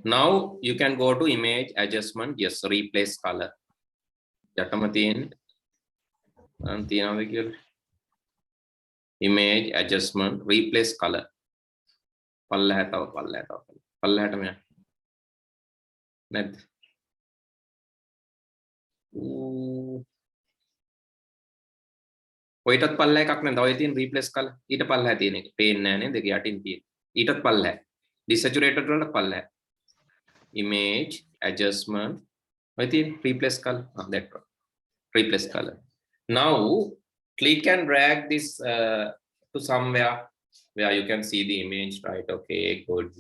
Now you can go to image adjustment. Yes, replace color. Image adjustment, replace color. ඔයටත් පල්ලෑ එකක් නේද? ඔය තියෙන replace color. ඊට පල්ලෑ තියෙන එක. පේන්නේ නැහැ නේද? ඒක යටින් තියෙන. ඊටත් පල්ලෑ. Desaturated වලට පල්ලෑ. Image adjustment. ඔය තියෙන replace color. That one. Replace color. Now click and drag this to somewhere where you can see the image, right? Okay, good.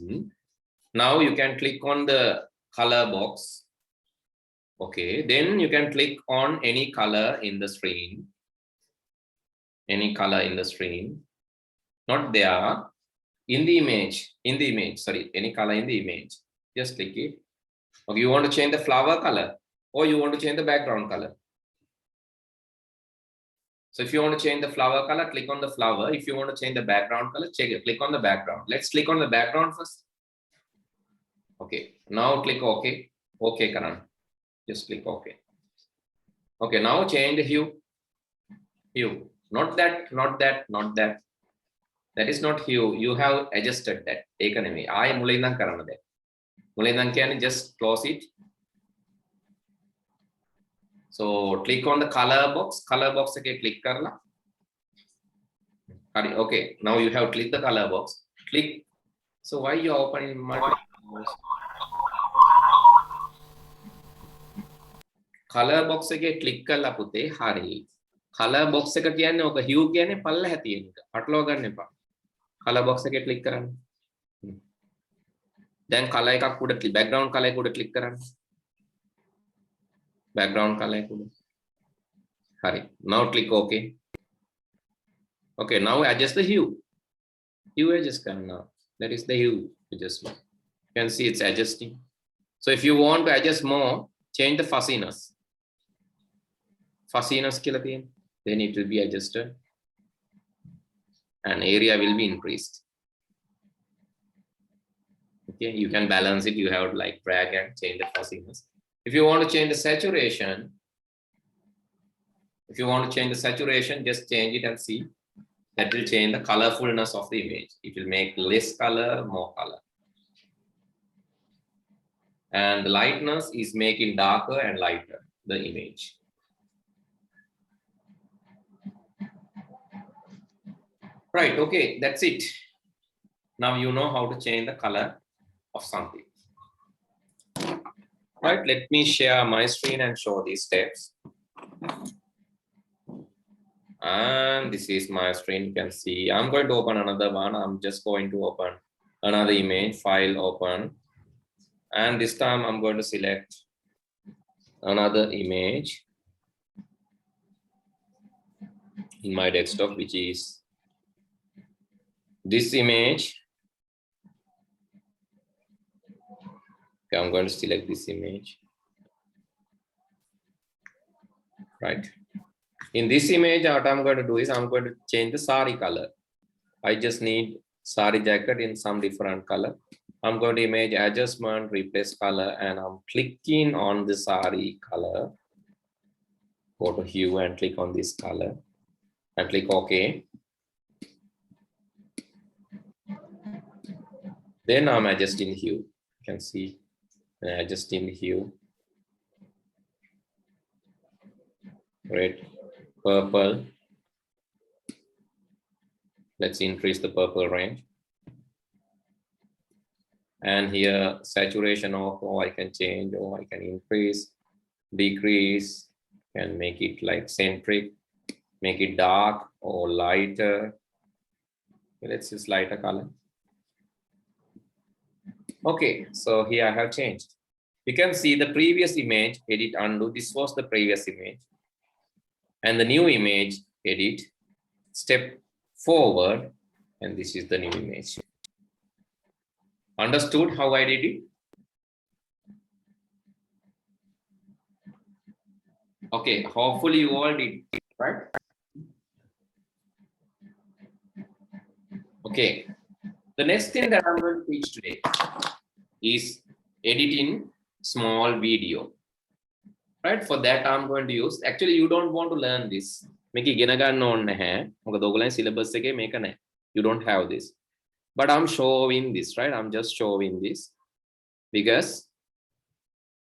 Now you can click on the color box. Okay, then you can click on any color in the screen. Any color in the screen. Not there. In the image, sorry, any color in the image. Just click it. Okay, you want to change the flower color or you want to change the background color. So if you want to change the flower color, click on the flower. If you want to change the background color, click on the background. Let's click on the background first. Okay, now click OK. Okay, Karan. Just click OK. Okay, now change the hue. Hue. Not that. That is not hue. You have adjusted that. ඒක නෙමෙයි. ආයේ මුලින් ඉඳන් කරන්න දැන්. මුලින් ඉඳන් කියන්නේ just close it. So click on the color box. Color box එකේ click කරලා. හරි. Okay. Now you have clicked the color box. Click. So why you are opening my color box එකේ click කරලා පුතේ. හරි. Color box එක කියන්නේ ඔක hue කියන්නේ පල්ලෙහා තියෙන එක. පටලවා ගන්න එපා. Color box එකේ click කරන්න. දැන් color එකක් උඩ background color එක උඩ click කරන්න. Background color එක උඩ. හරි. Now click OK. Okay, now adjust the hue. Hue adjust කරන්න now. That is the hue adjustment. You can see it's adjusting. So if you want to adjust more, change the fuzziness. Fuzziness කියලා තියෙන. Then it will be adjusted and area will be increased. Okay, you can balance it. You have to like drag and change the fuzziness. If you want to change the saturation, just change it and see. That will change the colorfulness of the image. It will make less color, more color. And the lightness is making darker and lighter the image. Right, okay, that's it. Now you know how to change the color of something. Right, let me share my screen and show these steps. And this is my screen. You can see I'm going to open another one. I'm just going to open another image, file, open. And this time I'm going to select another image in my desktop, which is this image. Okay, I'm going to select this image. Right. In this image, what I'm going to do is I'm going to change the sari color. I just need sari jacket in some different color. I'm going to image adjustment, replace color, and I'm clicking on the sari color. Go to hue and click on this color and click OK. Then I'm adjusting hue. You can see adjusting hue. Red, purple. Let's increase the purple range. And here saturation of, or I can change, or I can increase, decrease, can make it like centric, make it dark or lighter. Okay, let's use lighter color. Okay, so here I have changed. You can see the previous image, edit, undo. This was the previous image. And the new image, edit, step forward, and this is the new image. Understood how I did it? Okay, hopefully you all did, right? Okay, the next thing that I'm going to teach today is editing small video. Right? For that, I'm going to use. Actually, you don't want to learn this. Make it syllabus you don't have this. But I'm showing this, right? I'm just showing this because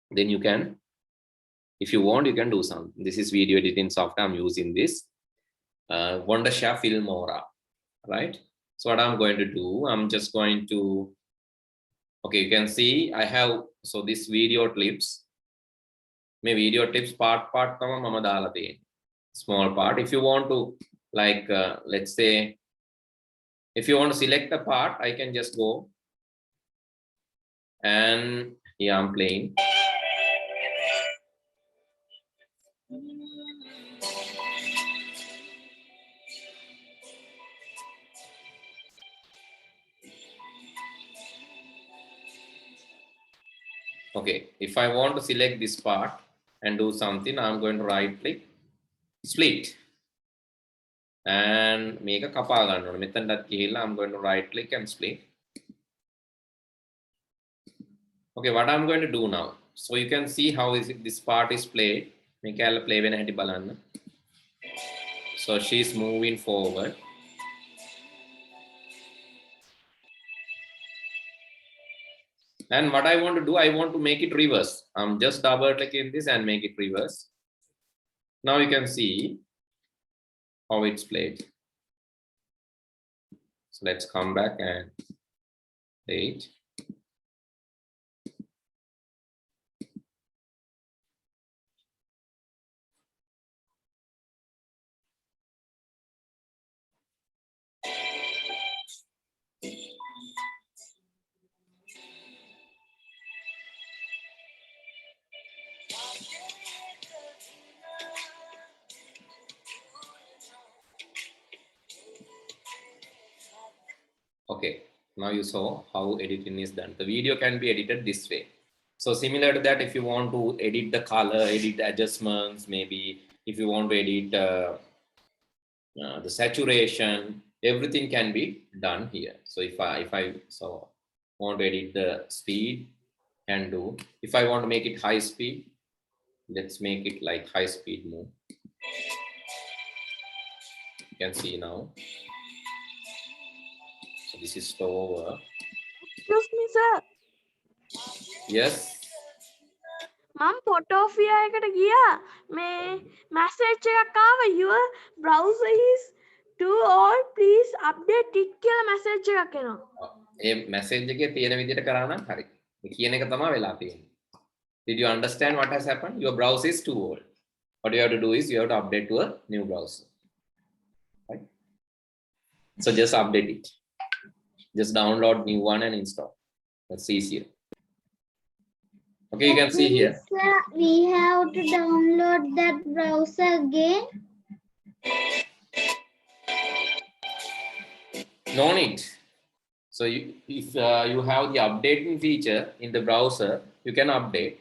then you can, if you want, you can do something. This is video editing software. I'm using this Wondershare Filmora, right? So what I'm going to do, I'm just going to, okay, you can see I have, so this video clips, my video tips part mama dala තියෙන්නේ. Small part. If you want to, like, let's say, if you want to select a part, I can just go and here I'm playing. Okay, if I want to select this part and do something, I'm going to right click, split, and make a kapa ganna. I'm going to right click and split. Okay, what I'm going to do now, so you can see how is it, this part is played. Play when balanna. So she's moving forward. And what I want to do, I want to make it reverse. I'm just double clicking this and make it reverse. Now you can see how it's played. So let's come back and play it. Okay, now you saw how editing is done. The video can be edited this way. So similar to that, if you want to edit the color, edit the adjustments, maybe if you want to edit the saturation, everything can be done here. So if I want to edit the speed, can do. If I want to make it high speed, let's make it like high speed move. You can see now. So this is slower. Excuse me, sir. Yes. මම පොටෝෆියා එකට ගියා මේ message එකක් ආවා your browser is too old please update it කියලා message එකක් එනවා. ඒ message එකේ තියෙන විදිහට කරා නම් හරි. මේ කියන එක තමයි වෙලා තියෙන්නේ. Did you understand what has happened? Your browser is too old. What you have to do is you have to update to a new browser. Right? So just update it. Just download new one and install. That's easier. Okay, you can see here. We have to download that browser again. No need. So if you have the updating feature in the browser, you can update.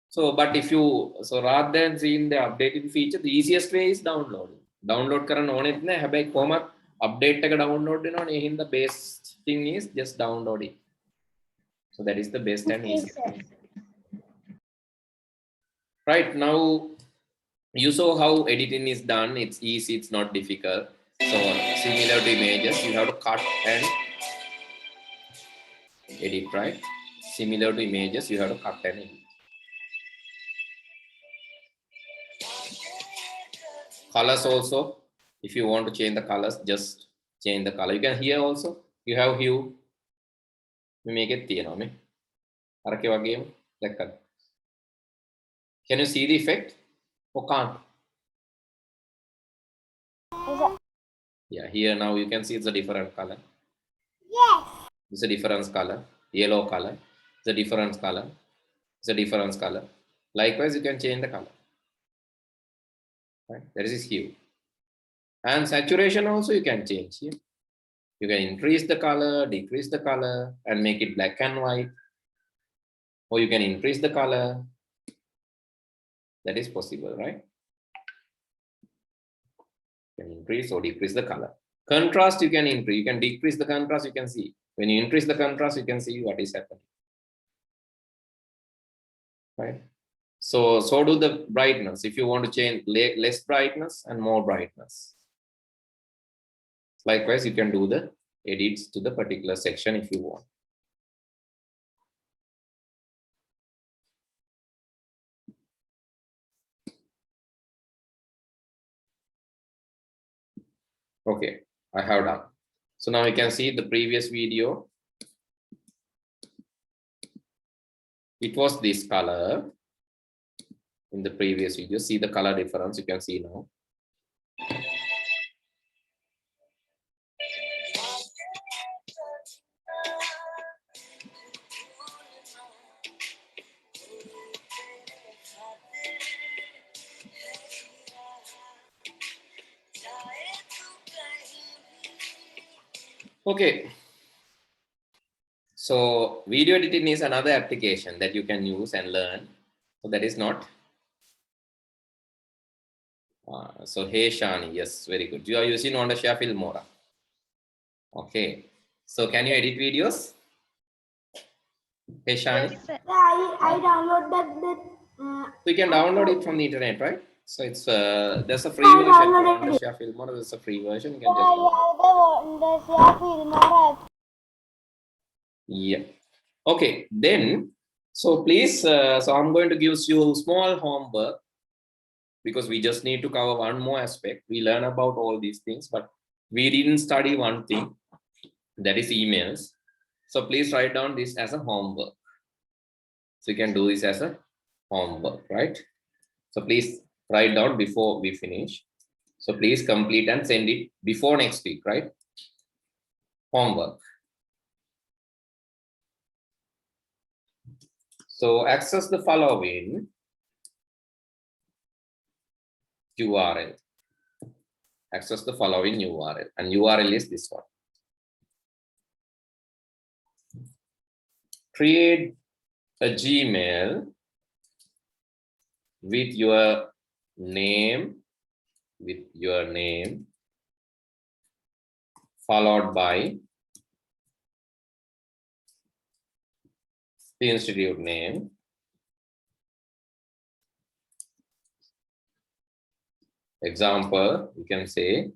So, but if you, so rather than seeing the updating feature, the easiest way is downloading. Download කරන්න ඕනෙත් නෑ. හැබැයි කොහොමද update එක download වෙනවනේ. ඒ හින්දා best thing is just download it. So that is the best and easiest thing. Right, now you saw how editing is done. It's easy, it's not difficult. So similar to images, you have to cut and edit, right? Similar to images, you have to cut and edit. Colors also, if you want to change the colors, just change the color. You can hear also, you have hue. We make it තියෙනවා. අරකේ වගේම දැක්කද? Can you see the effect or can't? Yeah, here now you can see it's a different color. Yes. It's a different color. Yellow color. It's a different color. It's a different color. Likewise, you can change the color. Right? There is this hue. And saturation also you can change here. You can increase the color, decrease the color, and make it black and white. Or you can increase the color. That is possible, right? You can increase or decrease the color. Contrast you can increase, you can decrease the contrast, you can see. When you increase the contrast, you can see what is happening. right? So do the brightness. If you want to change less brightness and more brightness. Likewise, you can do the edits to the particular section if you want. Okay, I have done. So now you can see the previous video. It was this color in the previous video. See the color difference, you can see now. Okay. So video editing is another application that you can use and learn. So that is not. So hey Shani, yes, very good. You are using Wondershare Filmora. Okay. So can you edit videos? Hey Shani? Yes, sir. I downloaded So you can download it from the internet, right? So it's there's a free version for Wondershare Filmora. There's a free version. You can just yeah. Okay. Then so please. So I'm going to give you small homework because we just need to cover one more aspect. We learn about all these things, but we didn't study one thing, that is emails. So please write down this as a homework. So you can do this as a homework, right? So please write down before we finish. So please complete and send it before next week, right? Homework. So access the following URL. Access the following URL, and URL is this one. Create a Gmail with your name, followed by the institute name. Example, you can say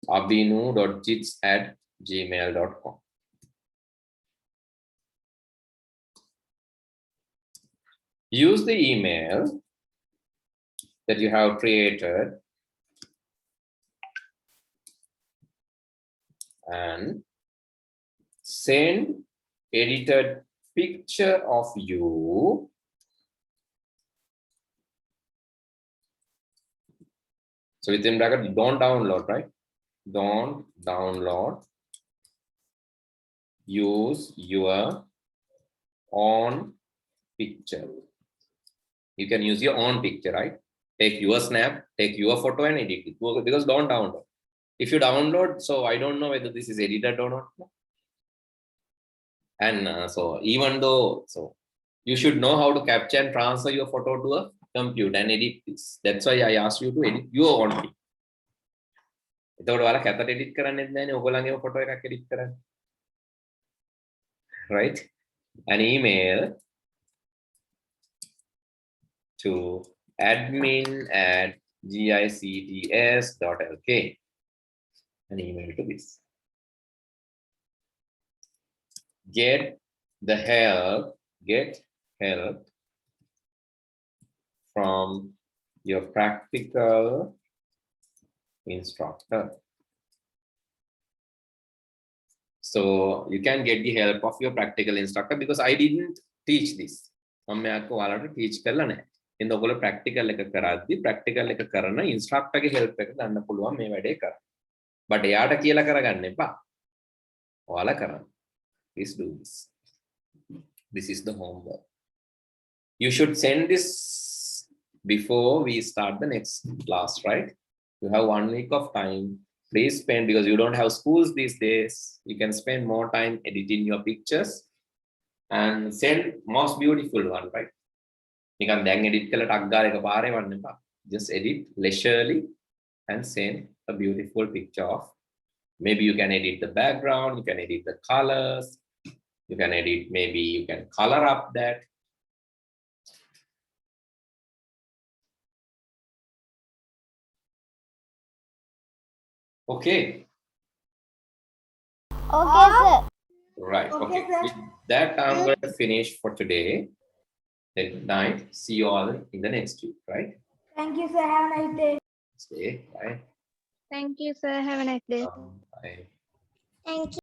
abinu.jits@gmail.com. Use the email that you have created and send edited picture of you so within bracket, don't download, right? Don't download. Use your own picture. You can use your own picture, right? Take your snap, take your photo and edit it, because don't download. If you download, so I don't know whether this is edited or not. And so even though, so you should know how to capture and transfer your photo to a computer and edit this. That's why I asked you to edit your own picture. එතකොට ඔයාලා කැතට edit කරන්නෙත් නැහැනේ, ඔයගොල්ලන්ගේම photo එකක් edit කරන්න. Right? An email to admin@gicts.lk. An email to this. Get help from your practical instructor. So you can get the help of your practical instructor because I didn't teach this. මම මෙයාට ඔයාලට teach කරලා නැහැ. ඉතින් ඔයගොල්ලෝ practical එක කරද්දි practical එක කරන instructor ගේ help එක ගන්න පුළුවන් මේ වැඩේ කරන්න. But එයාට කියලා කරගන්න එපා. ඔයාලා කරන්න. Please do this. This is the homework. You should send this before we start the next class, right? You have 1 week of time. Please spend, because you don't have schools these days. You can spend more time editing your pictures and send most beautiful one, right? You can then edit kala tag gala එක පාරේ වන්න එපා. Just edit leisurely and send a beautiful picture of. Maybe you can edit the background, you can edit the colors, you can edit, maybe you can color up that. Okay. Okay, sir. Right. Okay, Okay. sir. With that, I'm going to finish for today. Good night. See you all in the next week. Right. Thank you, sir. Have a nice day. Stay. Bye. Thank you, sir. Have a nice day. Bye. Thank you.